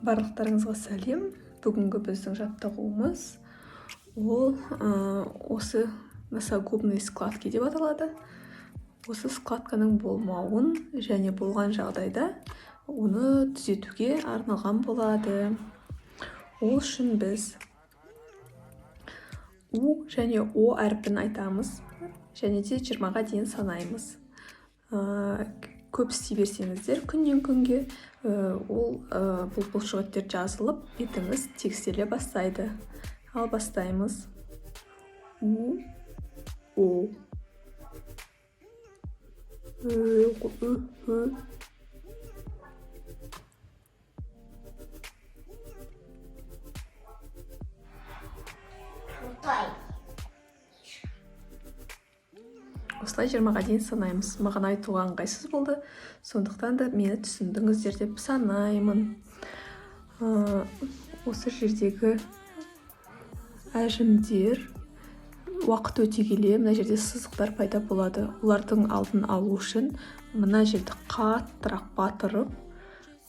Барлықтарыңызға сәлем. Бүгінгі біздің жаттығуымыз ол осы носогубные складки деп аталады. Осы складканың болмауын және болған жағдайда оны түзетуге арналған болады. Ол үшін біз У және О әрпін айтамыз және де 20-ға дейін санаймыз. Көп істей берсеңіздер, күннен күнге бұл бұлшықеттер жазылып, бетіңіз текстеле бастайды. Ал бастаймыз. У, О, Ү. Осылай 20-ға дейін санаймыз. Маған айтуға ыңғайсыз болды, сондықтан да мені түсіндіңіздер деп санаймын. Осы жердегі әжімдер уақыт өте келе мына жерде сызықтар пайда болады. Олардың алдын алу үшін мына жерді қаттырақ батырып,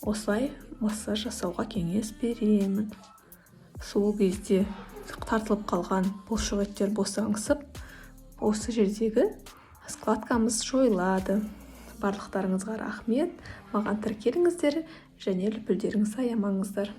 осылай массаж жасауға кеңес беремін. Сол кезде тартылып қалған бұлшықеттер босаңсып, осы жердегі складкамыз жойылады. Барлықтарыңызға рахмет. Маған тіркеліңіздер және лүпілдеріңізді аямаңыздар.